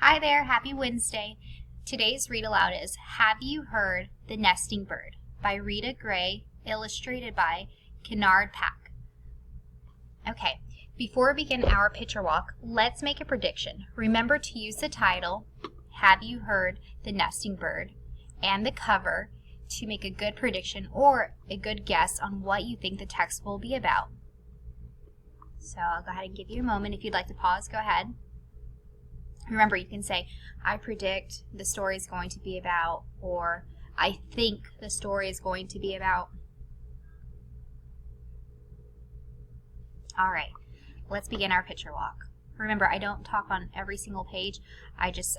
Hi there, happy Wednesday. Today's read aloud is Have You Heard the Nesting Bird by Rita Gray, illustrated by Kennard Pack. Okay, before we begin our picture walk, let's make a prediction. Remember to use the title, Have You Heard the Nesting Bird, and the cover to make a good prediction or a good guess on what you think the text will be about. So I'll go ahead and give you a moment. If you'd like to pause, go ahead. Remember, you can say, I predict the story is going to be about, or I think the story is going to be about. All right, let's begin our picture walk. Remember, I don't talk on every single page. I just,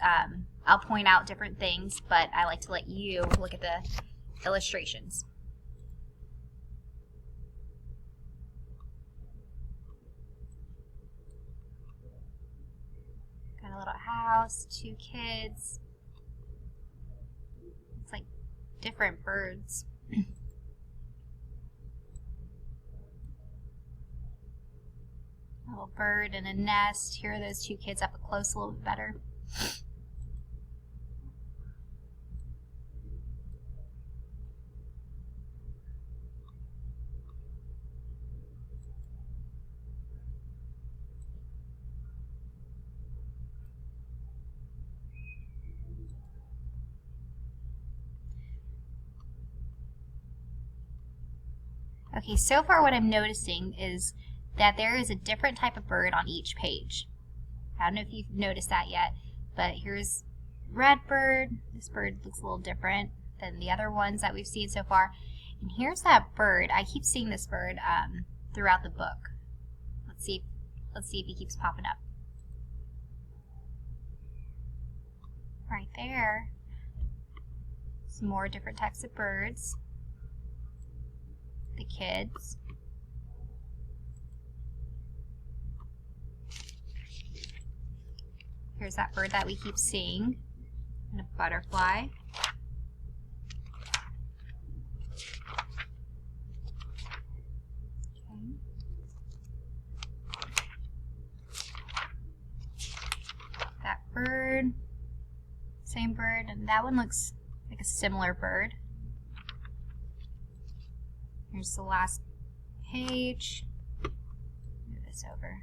I'll point out different things, but I like to let you look at the illustrations. Got a little house, two kids. It's like different birds. A little bird in a nest. Here are those two kids up close a little bit better. Okay, so far what I'm noticing is that there is a different type of bird on each page. I don't know if you've noticed that yet, but here's red bird. This bird looks a little different than the other ones that we've seen so far. And here's that bird. I keep seeing this bird throughout the book. Let's see if he keeps popping up. Right there. Some more different types of birds. The kids. Here's that bird that we keep seeing, and a butterfly. Okay. That bird, same bird, and that one looks like a similar bird. Here's the last page. Move this over.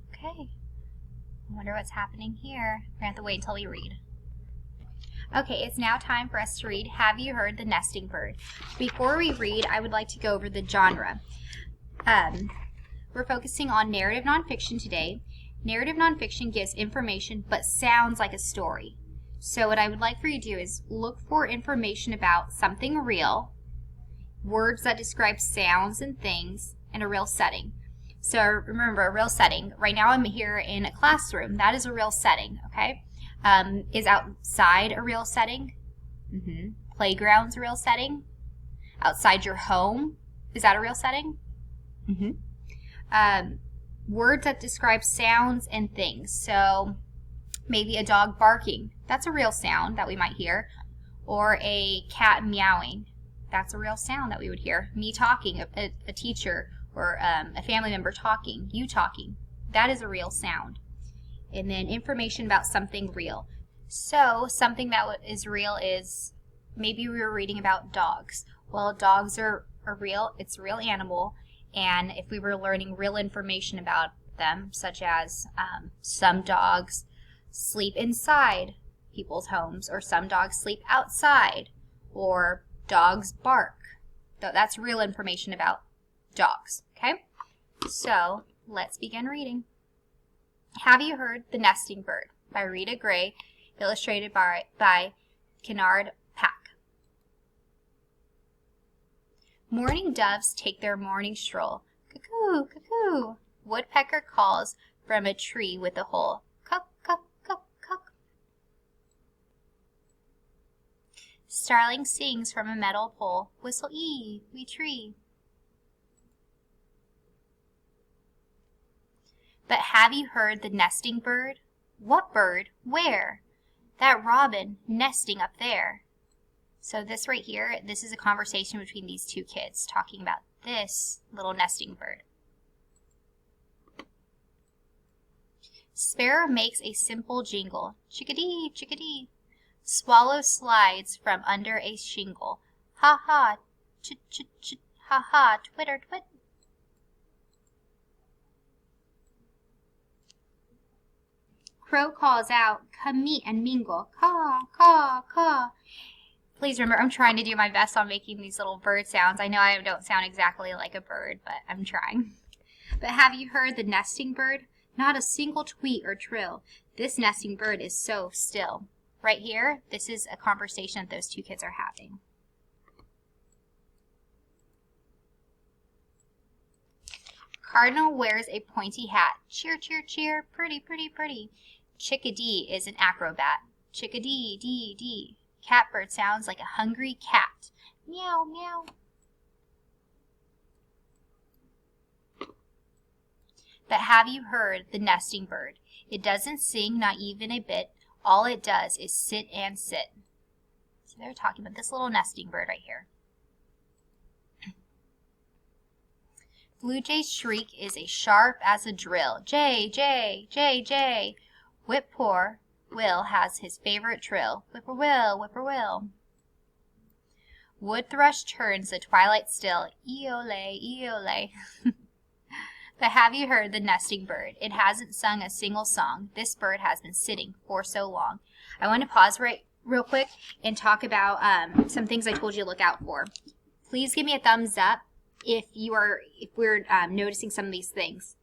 Okay. I wonder what's happening here. We're going to have to wait until we read. Okay, it's now time for us to read Have You Heard the Nesting Bird? Before we read, I would like to go over the genre. We're focusing on narrative nonfiction today. Narrative nonfiction gives information but sounds like a story. So what I would like for you to do is look for information about something real, words that describe sounds and things, and a real setting. So remember, a real setting. Right now I'm here in a classroom. That is a real setting, okay? Is outside a real setting? Playground's a real setting? Outside your home? Is that a real setting? Words that describe sounds and things. So maybe a dog barking. That's a real sound that we might hear. Or a cat meowing. That's a real sound that we would hear. Me talking, a teacher or a family member talking, you talking. That is a real sound. And then information about something real. So something that is real is, maybe we were reading about dogs. Well, dogs are real, it's a real animal, and if we were learning real information about them, such as some dogs sleep inside people's homes, or some dogs sleep outside, or dogs bark. That's real information about dogs, okay? So let's begin reading. Have You Heard the Nesting Bird by Rita Gray, illustrated by Kennard Pack. Morning doves take their morning stroll. Cuckoo, cuckoo. Woodpecker calls from a tree with a hole. Cuck, cuck, cuck, cuck. Starling sings from a metal pole. Whistle ee, wee tree. But have you heard the nesting bird? What bird? Where? That robin nesting up there. So this right here, this is a conversation between these two kids talking about this little nesting bird. Sparrow makes a simple jingle. Chickadee, chickadee. Swallow slides from under a shingle. Ha ha, chit chit chit, ha ha, twitter twit. Crow calls out, come meet and mingle. Caw, caw, caw. Please remember, I'm trying to do my best on making these little bird sounds. I know I don't sound exactly like a bird, but I'm trying. But have you heard the nesting bird? Not a single tweet or trill. This nesting bird is so still. Right here, this is a conversation that those two kids are having. Cardinal wears a pointy hat. Cheer, cheer, cheer, pretty, pretty, pretty. Chickadee is an acrobat. Chickadee, dee, dee. Catbird sounds like a hungry cat. Meow, meow. But have you heard the nesting bird? It doesn't sing, not even a bit. All it does is sit and sit. So they're talking about this little nesting bird right here. Blue Jay's shriek is as sharp as a drill. Jay, Jay, Jay, Jay. Whip-poor Will has his favorite trill. Whip-poor-will, whip-poor-will. Wood thrush turns the twilight still. Eole, eole. But have you heard the nesting bird? It hasn't sung a single song. This bird has been sitting for so long. I want to pause real quick and talk about some things I told you to look out for. Please give me a thumbs up if we're noticing some of these things.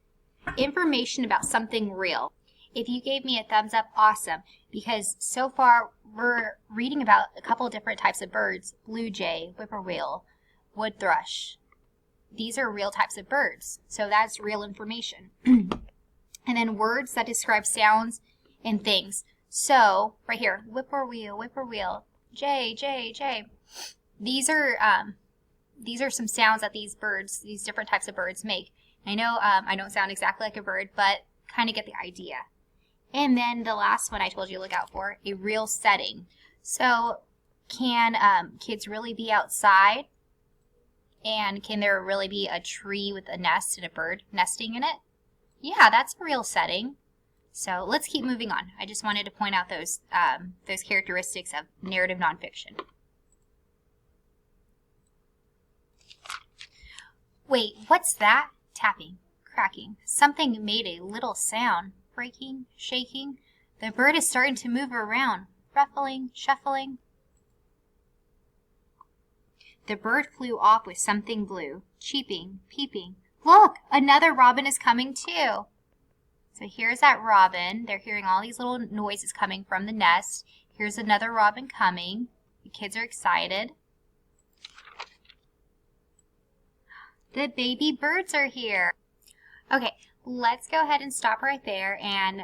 Information about something real. If you gave me a thumbs up, awesome, because so far we're reading about a couple of different types of birds. Blue jay, whippoorwill, wood thrush. These are real types of birds, so that's real information. And then words that describe sounds and things. So, right here, whippoorwill, whippoorwill, jay, jay, jay. These are some sounds that these different types of birds make. I know I don't sound exactly like a bird, but kind of get the idea. And then the last one I told you to look out for, a real setting. So can kids really be outside? And can there really be a tree with a nest and a bird nesting in it? Yeah, that's a real setting. So let's keep moving on. I just wanted to point out those characteristics of narrative nonfiction. Wait, what's that? Tapping, cracking. Something made a little sound. Breaking, shaking. The bird is starting to move around. Ruffling, shuffling. The bird flew off with something blue. Cheeping, peeping. Look, another robin is coming too. So here's that robin. They're hearing all these little noises coming from the nest. Here's another robin coming. The kids are excited. The baby birds are here. Okay, let's go ahead and stop right there and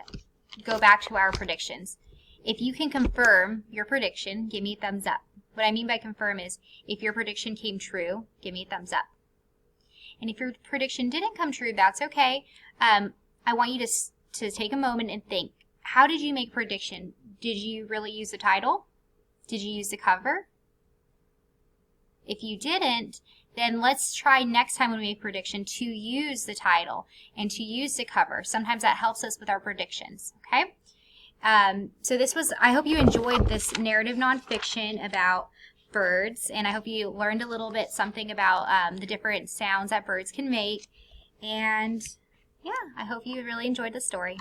go back to our predictions. If you can confirm your prediction, give me a thumbs up. What I mean by confirm is if your prediction came true, give me a thumbs up. And if your prediction didn't come true, that's okay. I want you to take a moment and think, how did you make a prediction? Did you really use the title? Did you use the cover? If you didn't, then let's try next time when we make a prediction to use the title and to use the cover. Sometimes that helps us with our predictions, okay? So I hope you enjoyed this narrative nonfiction about birds, and I hope you learned a little bit something about the different sounds that birds can make. And yeah, I hope you really enjoyed the story.